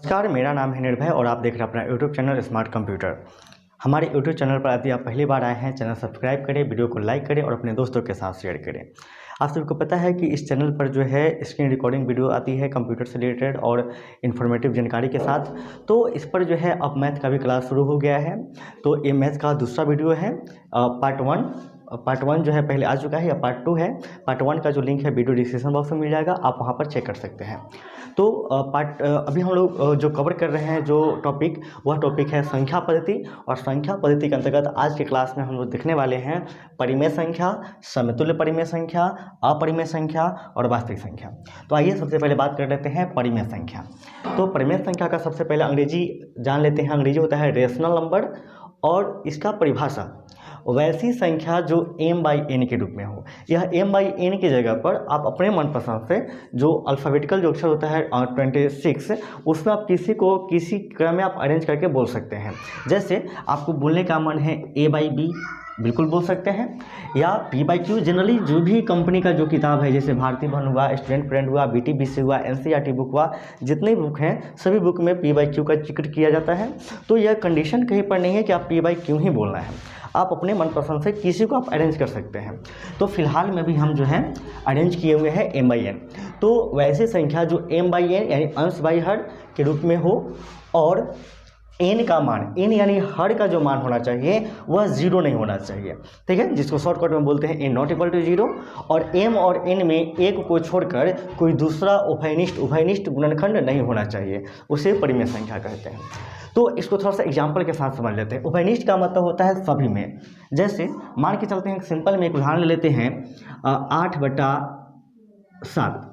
नमस्कार, मेरा नाम है निर्भय और आप देख रहे हैं अपना यूट्यूब चैनल स्मार्ट कंप्यूटर। हमारे यूट्यूब चैनल पर यदि आप पहली बार आए हैं, चैनल सब्सक्राइब करें, वीडियो को लाइक करें और अपने दोस्तों के साथ शेयर करें। आप सभी को पता है कि इस चैनल पर जो है स्क्रीन रिकॉर्डिंग वीडियो आती है कंप्यूटर से रिलेटेड और इन्फॉर्मेटिव जानकारी के साथ। तो इस पर जो है अब मैथ का भी क्लास शुरू हो गया है। तो ये मैथ का दूसरा वीडियो है, पार्ट वन जो है पहले आ चुका है, या पार्ट 2 है। पार्ट 1 का जो लिंक है वीडियो डिस्क्रिप्शन बॉक्स में मिल जाएगा, आप वहां पर चेक कर सकते हैं। तो अभी हम लोग जो कवर कर रहे हैं जो टॉपिक, वह टॉपिक है संख्या पद्धति। और संख्या पद्धति के अंतर्गत आज के क्लास में हम लोग देखने वाले हैं परिमेय संख्या, समतुल्य परिमेय संख्या, अपरिमेय संख्या और वास्तविक संख्या। तो आइए सबसे पहले बात कर लेते हैं परिमेय संख्या। तो परिमेय संख्या का सबसे पहले अंग्रेजी जान लेते हैं। अंग्रेजी होता है रेशनल नंबर, और इसका परिभाषा वैसी संख्या जो m/n के रूप में हो। यह m/n की जगह पर आप अपने मनपसंद से जो अल्फ़ाबेटिकल जो अक्षर होता है 26, उसमें आप किसी क्रम में आप अरेंज करके बोल सकते हैं। जैसे आपको बोलने का मन है a/b, बिल्कुल बोल सकते हैं, या p/q। जनरली जो भी कंपनी का जो किताब है, जैसे भारतीय भवन हुआ, स्टूडेंट फ्रेंड हुआ, BTBC हुआ, NCERT बुक हुआ, जितने बुक हैं सभी बुक में p/q का जिक्र किया जाता है। तो यह कंडीशन कहीं पर नहीं है कि आप p/q ही बोलना है, आप अपने मनपसंद से किसी को आप अरेंज कर सकते हैं। तो फिलहाल में भी हम जो है अरेंज किए हुए हैं m/n। तो वैसी संख्या जो m/n यानी अंश बाई हर के रूप में हो, और n का मान, n यानी हर का जो मान होना चाहिए वह 0 नहीं होना चाहिए, ठीक है, जिसको शॉर्टकट में बोलते हैं n नॉट इक्वल टू 0। और m और n में एक को छोड़कर कोई दूसरा उभयनिष्ठ गुणनखंड नहीं होना चाहिए, उसे परिमेय संख्या कहते हैं। तो इसको थोड़ा सा एग्जाम्पल के साथ समझ लेते हैं। उभयनिष्ठ का मतलब होता है सभी में। जैसे मान के चलते हैं, सिंपल में एक उदाहरण ले लेते हैं, 8/7।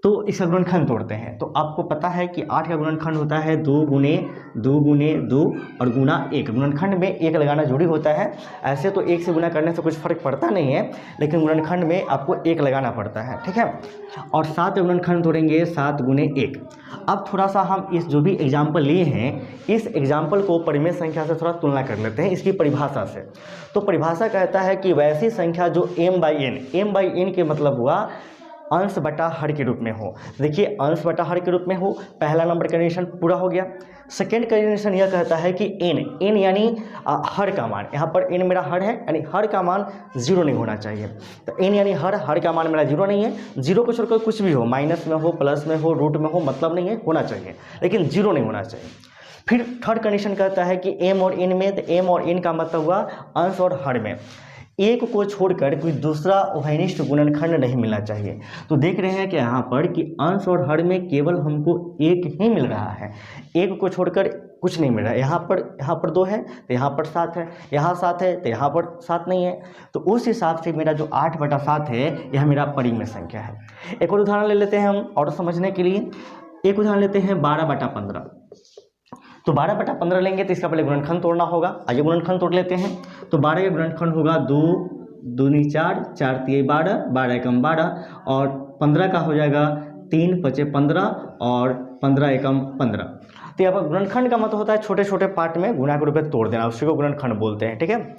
तो इसका गुणनखंड तोड़ते हैं। तो आपको पता है कि 8 का गुणनखंड होता है 2 गुने 2 और गुना 1। गुणनखंड में 1 लगाना जरूरी होता है। ऐसे तो 1 से गुना करने से कुछ फर्क पड़ता नहीं है, लेकिन गुणनखंड में आपको 1 लगाना पड़ता है, ठीक है। और 7 का गुणनखंड तोड़ेंगे 7 गुने 1। अब थोड़ा सा हम इस जो भी एग्जाम्पल लिए हैं, इस एग्जाम्पल को परिमेय संख्या से थोड़ा तुलना कर लेते हैं इसकी परिभाषा से। तो परिभाषा कहता है कि वैसी संख्या जो m/n के मतलब हुआ अंश बटा हर के रूप में हो। देखिए, अंश बटा हर के रूप में हो, पहला नंबर कंडीशन पूरा हो गया। सेकेंड कंडीशन यह कहता है कि n यानी हर का मान, यहाँ पर n मेरा हर है, यानी हर का मान 0 नहीं होना चाहिए। तो n यानी हर का मान मेरा 0 नहीं है। 0 को छोड़कर कुछ भी हो, माइनस में हो, प्लस में हो, रूट में हो, मतलब नहीं है, होना चाहिए, लेकिन 0 नहीं होना चाहिए। फिर थर्ड कंडीशन कहता है कि m और n में, तो m और n का मतलब हुआ अंश और हर में एक को छोड़कर कोई दूसरा उभयनिष्ठ गुणनखंड नहीं मिलना चाहिए। तो देख रहे हैं कि यहाँ पर कि अंश और हर में केवल हमको एक ही मिल रहा है, एक को छोड़कर कुछ नहीं मिल रहा है। यहाँ पर 2 है तो यहाँ पर 7 है, यहाँ 7 है तो यहाँ पर 7 नहीं है। तो उस हिसाब से मेरा जो 8/7 है यह मेरा परिमेय संख्या है। एक और उदाहरण ले लेते हैं हम और समझने के लिए। एक उदाहरण लेते हैं 12/15। तो 12/15 लेंगे तो इसका पहले गुणनखंड तोड़ना होगा। आइए गुणनखंड तोड़ लेते हैं। तो 12 का गुणनखंड होगा 2 दूनी 4, 4 तिये 12, 12 एकम 12, और 15 का हो जाएगा 3 5 15 और 15 एकम 15। तो यहाँ पर गुणनखंड का मतलब होता है छोटे छोटे पार्ट में गुणा के रूप में तोड़ देना, उसी को गुणनखंड बोलते हैं, ठीक है।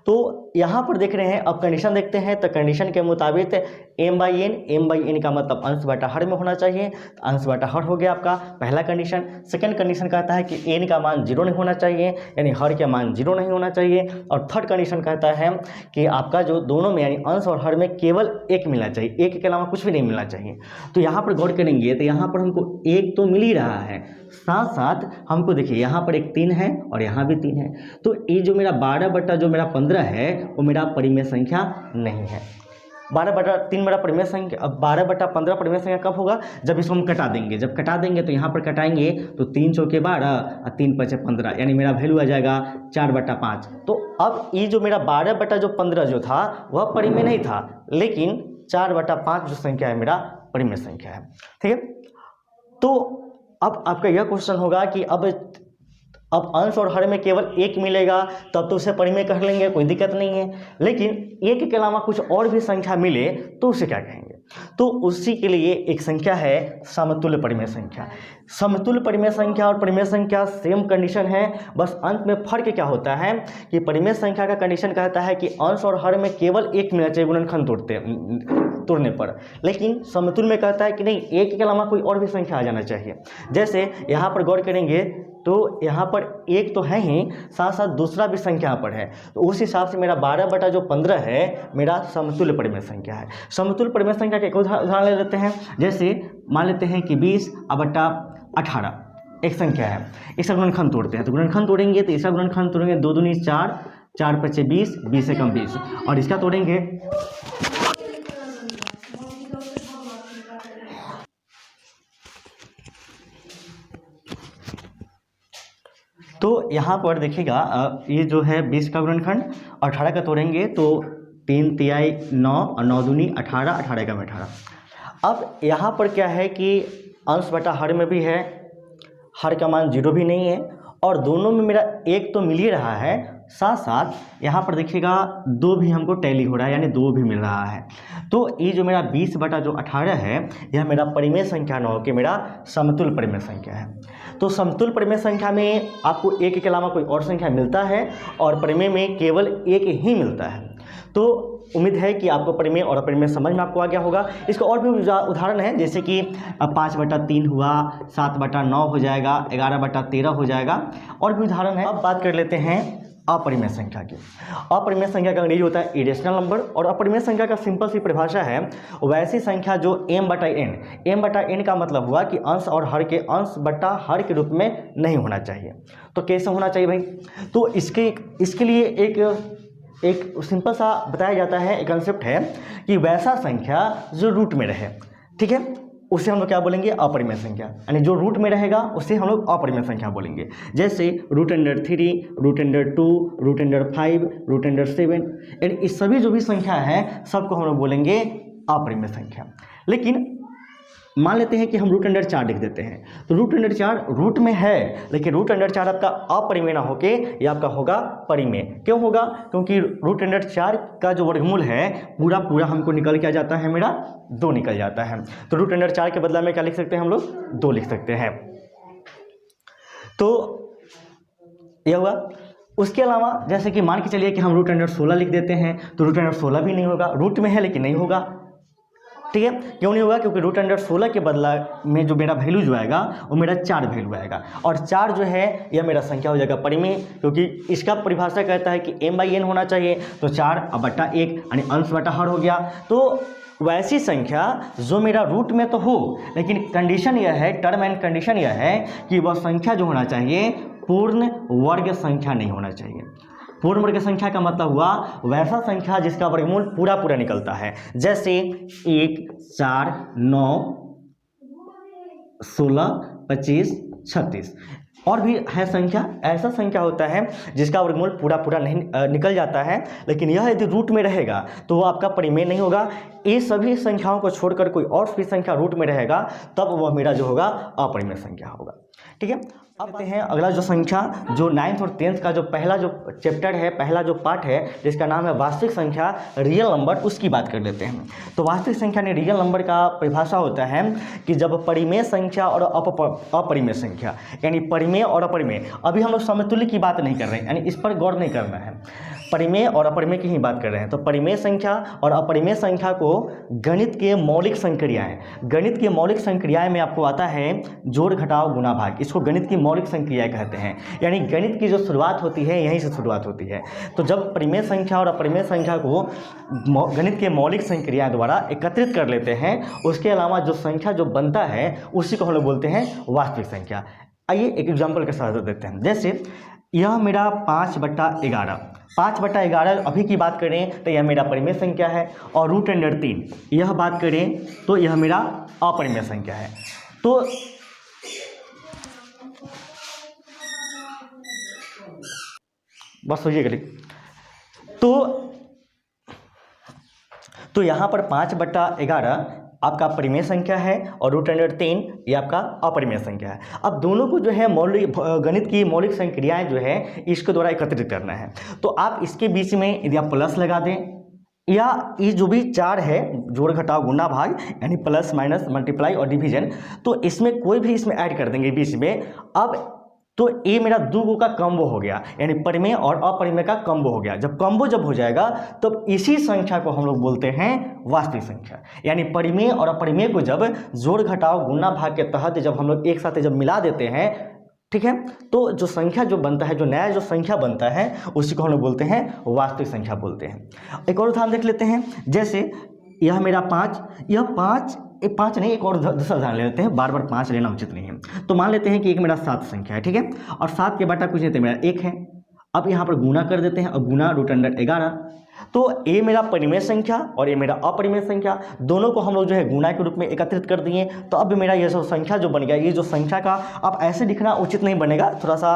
तो यहाँ पर देख रहे हैं, अब कंडीशन देखते हैं। तो कंडीशन के मुताबिक m/n का मतलब अंश बटा हर में होना चाहिए। अंश बटा हर हो गया आपका पहला कंडीशन। सेकंड कंडीशन कहता है कि n का मान 0 नहीं होना चाहिए, यानी हर का मान 0 नहीं होना चाहिए। और थर्ड कंडीशन कहता है कि आपका जो दोनों में यानी अंश और हर में केवल 1 मिलना चाहिए, 1 के अलावा कुछ भी नहीं मिलना चाहिए। तो यहाँ पर गौर करेंगे तो यहाँ पर हमको 1 तो मिल ही रहा है, साथ साथ हमको देखिए यहाँ पर एक 3 है और यहाँ भी 3 है। तो ये जो मेरा 12/15 है वो मेरा परिमेय संख्या नहीं है। 12/3 मेरा परिमेय संख्या। अब 12/15 परिमेय संख्या कब होगा? जब इसको हम कटा देंगे। जब कटा देंगे तो यहाँ पर कटाएंगे तो 3 चौके 12 और 3 पचे 15, यानी मेरा वैल्यू आ जाएगा 4/5। तो अब ये जो मेरा 12/15 जो था वह परिमेय नहीं था, लेकिन 4/5 जो संख्या है मेरा परिमेय संख्या है, ठीक है। तो अब आपका यह क्वेश्चन होगा कि अब अब अंश और हर में केवल एक मिलेगा तब तो उसे परिमेय कह लेंगे, कोई दिक्कत नहीं है। लेकिन एक के अलावा कुछ और भी संख्या मिले तो उसे क्या कहेंगे? तो उसी के लिए एक संख्या है समतुल्य परिमेय संख्या। समतुल्य परिमेय संख्या और परिमेय संख्या सेम कंडीशन है, बस अंत में फर्क क्या होता है कि परिमेय संख्या का कंडीशन कहता है कि अंश और हर में केवल एक मिलना चाहिए गुणनखंड तोड़ने पर, लेकिन समतुल्य में कहता है कि नहीं, एक के अलावा कोई और भी संख्या आ जाना चाहिए। जैसे यहाँ पर गौर करेंगे तो यहाँ पर एक तो है ही, साथ साथ दूसरा भी संख्या यहाँ पर है, तो उस हिसाब से मेरा 12/15 है मेरा समतुल्य परिमेय संख्या है। समतुल्य परिमेय संख्या का एक उदाहरण ले लेते हैं। जैसे मान लेते हैं कि 20/18 एक संख्या है, इसका गुणनखंड तोड़ते हैं। तो गुणनखंड तोड़ेंगे तो इसका गुणनखंड तोड़ेंगे 2 दूनी 4, 4 5 20, 20 से कम 20, और इसका तोड़ेंगे तो यहाँ पर देखिएगा ये जो है 20 का गुणनखंड और 18 का तोड़ेंगे तो 3 तिहाई 9 और 9 दूनी 18, 18 का 18। अब यहाँ पर क्या है कि अंश बटा हर में भी है, हर का मान 0 भी नहीं है, और दोनों में मेरा एक तो मिल ही रहा है, साथ साथ यहाँ पर देखिएगा 2 भी हमको टैली हो रहा है, यानी 2 भी मिल रहा है। तो ये जो मेरा 20/18 है यह मेरा परिमेय संख्या न हो के मेरा समतुल्य परिमेय संख्या है। तो समतुल्य परिमेय संख्या में आपको एक के अलावा कोई और संख्या मिलता है और परिमेय में केवल एक ही मिलता है। तो उम्मीद है कि आपको परिमेय और अपरिमेय समझ में आपको आ गया होगा। इसका और भी उदाहरण है, जैसे कि 5/3 हुआ, 7/9 हो जाएगा, 11/13 हो जाएगा, और भी उदाहरण है। अब बात कर लेते हैं अपरिमेय संख्या की। अपरिमेय संख्या का अंग्रेजी होता है इरेशनल नंबर, और अपरिमेय संख्या का सिंपल सी परिभाषा है वैसी संख्या जो m/n का मतलब हुआ कि अंश और हर के अंश बटा हर के रूप में नहीं होना चाहिए। तो कैसे होना चाहिए भाई? तो इसके लिए एक सिंपल सा बताया जाता है, एक कंसेप्ट है कि वैसा संख्या जो रूट में रहे, ठीक है, उसे हम लोग क्या बोलेंगे? अपरिमेय संख्या। यानी जो रूट में रहेगा उसे हम लोग अपरिमेय संख्या बोलेंगे। जैसे √3, √2, √5, √7, यानी इस सभी जो भी संख्या है सबको हम लोग बोलेंगे अपरिमेय संख्या। लेकिन मान लेते हैं कि हम √4 लिख देते हैं, तो √4 रूट में है, लेकिन √4 आपका अपरिमेय ना होके ये आपका होगा परिमेय। क्यों होगा? क्योंकि √4 का जो वर्गमूल है पूरा हमको निकल के आ जाता है, मेरा 2 निकल जाता है। तो √4 के बदला में क्या लिख सकते हैं हम लोग? 2 लिख सकते हैं। तो यह हुआ। उसके अलावा जैसे कि मान के चलिए कि हम √16 लिख देते हैं, तो √16 भी नहीं होगा, रूट में है लेकिन नहीं होगा। ठीक है, क्यों नहीं होगा? क्योंकि √16 के बदला में जो मेरा वैल्यू जो आएगा वो मेरा 4 वैल्यू आएगा, और 4 जो है यह मेरा संख्या हो जाएगा परिमेय, क्योंकि इसका परिभाषा कहता है कि m/n होना चाहिए। तो 4/1 यानी अंश बटा हर हो गया। तो वैसी संख्या जो मेरा रूट में तो हो, लेकिन कंडीशन यह है, टर्म एंड कंडीशन यह है कि वह संख्या जो होना चाहिए पूर्ण वर्ग संख्या नहीं होना चाहिए। पूर्ण वर्ग संख्या का मतलब हुआ वैसा संख्या जिसका वर्गमूल पूरा निकलता है। जैसे 1, 4, 9, 16, 25, 36 और भी है संख्या। ऐसा संख्या होता है जिसका वर्गमूल पूरा नहीं निकल जाता है, लेकिन यह यदि रूट में रहेगा तो वो आपका परिमेय नहीं होगा। ये सभी संख्याओं को छोड़कर कोई और भी संख्या रूट में रहेगा तब वह मेरा जो होगा अपरिमेय संख्या होगा। ठीक है, अब आते हैं अगला जो संख्या, जो 9th और 10th का जो पहला जो चैप्टर है, पहला जो पार्ट है जिसका नाम है वास्तविक संख्या, रियल नंबर, उसकी बात कर लेते हैं। तो वास्तविक संख्या ने रियल नंबर का परिभाषा होता है कि जब परिमेय संख्या और अपरिमेय संख्या, यानी परिमेय और अपरिमेय, अभी हम लोग समतुल्य की बात नहीं कर रहे हैं, यानी इस पर गौर नहीं करना है, परिमेय और अपरिमेय की ही बात कर रहे हैं। तो परिमेय संख्या और अपरिमेय संख्या को गणित के मौलिक संक्रियाएं, गणित की मौलिक संक्रियाएं में आपको आता है जोड़ घटाव गुणा भाग, इसको गणित की मौलिक संक्रियाएं कहते हैं। यानी गणित की जो शुरुआत होती है यहीं से शुरुआत होती है। तो जब परिमेय संख्या और अपरिमेय संख्या को गणित के मौलिक संक्रियाएं द्वारा एकत्रित कर लेते हैं, उसके अलावा जो संख्या जो बनता है उसी को हम लोग बोलते हैं वास्तविक संख्या। आइए एक एग्जाम्पल के साथ देते हैं। जैसे यह मेरा 5/11 अभी की बात करें तो यह मेरा परिमेय संख्या है, और √3 यह बात करें तो यह मेरा अपरिमेय संख्या है। तो बस हो गया। तो यहाँ पर 5/11 आपका परिमेय संख्या है और √3 ये आपका अपरिमेय संख्या है। अब दोनों को जो है मौलिक गणित की मौलिक संक्रियाएं जो है इसके द्वारा एकत्रित करना है। तो आप इसके बीच में यदि आप प्लस लगा दें या ये जो भी 4 है जोड़ घटाव गुना भाग यानी प्लस माइनस मल्टीप्लाई और डिवीजन, तो इसमें कोई भी इसमें ऐड कर देंगे बीच में। अब तो ये मेरा दो का कॉम्बो हो गया, यानी परिमेय और अपरिमेय का कॉम्बो हो गया। जब कॉम्बो जब हो जाएगा तब इसी संख्या को हम लोग बोलते हैं वास्तविक संख्या। यानी परिमेय और अपरिमेय को जब जोड़ घटाव गुना भाग के तहत जब हम लोग एक साथ जब मिला देते हैं, ठीक है, तो जो संख्या जो बनता है, जो नया जो संख्या बनता है उसी को हम लोग बोलते हैं वास्तविक संख्या बोलते हैं। एक और उदाहरण देख लेते हैं, जैसे यह मेरा 5, यह 5 नहीं, एक और दूसरा उदाहरण ले लेते हैं, बार बार 5 लेना उचित नहीं है। तो मान लेते हैं कि एक मेरा 7 संख्या है, ठीक है, और 7 के बटा कुछ नहीं तो मेरा 1 है। अब यहाँ पर गुना कर देते हैं, अब गुना √11। तो ये मेरा परिमेय संख्या और ये मेरा अपरिमेय संख्या, दोनों को हम लोग जो है गुणा के रूप में एकत्रित कर दिए। तो अब मेरा ये जो संख्या जो बन गया, ये जो संख्या का अब ऐसे लिखना उचित नहीं बनेगा, थोड़ा सा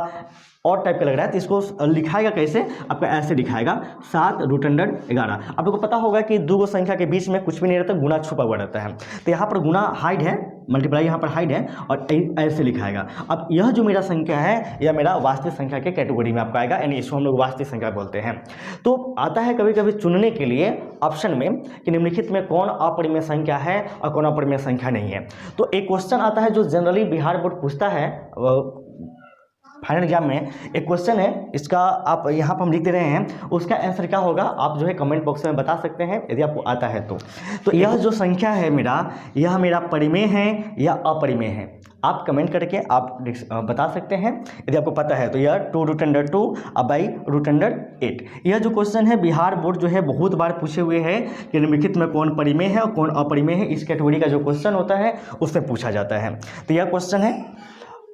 और टाइप का लग रहा है, तो इसको लिखाएगा कैसे, आपका ऐसे लिखाएगा 7√11। आप लोगों को पता होगा कि दो संख्या के बीच में कुछ भी नहीं रहता, गुना छुपा हुआ रहता है। तो यहाँ पर गुना हाइड है, मल्टीप्लाई यहाँ पर हाइड है और ऐसे लिखाएगा। अब यह जो मेरा संख्या है यह मेरा वास्तविक संख्या के कैटेगरी में आपका आएगा, यानी इसको हम लोग वास्तविक संख्या बोलते हैं। तो आता है कभी कभी चुनने के लिए ऑप्शन में कि निम्नलिखित में कौन अपरिमेय संख्या है और कौन अपरिमेय संख्या नहीं है। तो एक क्वेश्चन आता है जो जनरली बिहार बोर्ड पूछता है फाइनल एग्जाम में, एक क्वेश्चन है इसका, आप यहाँ पर हम लिख दे रहे हैं, उसका आंसर क्या होगा आप जो है कमेंट बॉक्स में बता सकते हैं यदि आपको आता है तो यह जो संख्या है मेरा, यह मेरा परिमेय है या अपरिमेय है, आप कमेंट करके आप बता सकते हैं। यदि आपको पता है तो यह 2√2 बाई √8। यह जो क्वेश्चन है बिहार बोर्ड जो है बहुत बार पूछे हुए हैं कि निम्नलिखित में कौन परिमेय है और कौन अपरिमेय है, इस कैटेगरी का जो क्वेश्चन होता है उससे पूछा जाता है। तो यह क्वेश्चन है।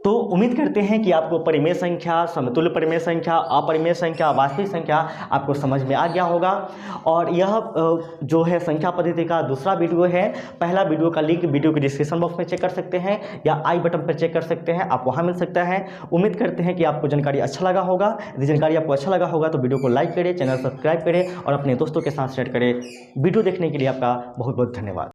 तो उम्मीद करते हैं कि आपको परिमेय संख्या, समतुल्य परिमेय संख्या, अपरिमेय संख्या, वास्तविक संख्या आपको समझ में आ गया होगा। और यह जो है संख्या पद्धति का दूसरा वीडियो है, पहला वीडियो का लिंक वीडियो के डिस्क्रिप्शन बॉक्स में चेक कर सकते हैं या आई बटन पर चेक कर सकते हैं, आप वहां मिल सकता है। उम्मीद करते हैं कि आपको जानकारी अच्छा लगा होगा। यदि जानकारी आपको अच्छा लगा होगा तो वीडियो को लाइक करें, चैनल सब्सक्राइब करें और अपने दोस्तों के साथ शेयर करें। वीडियो देखने के लिए आपका बहुत बहुत धन्यवाद।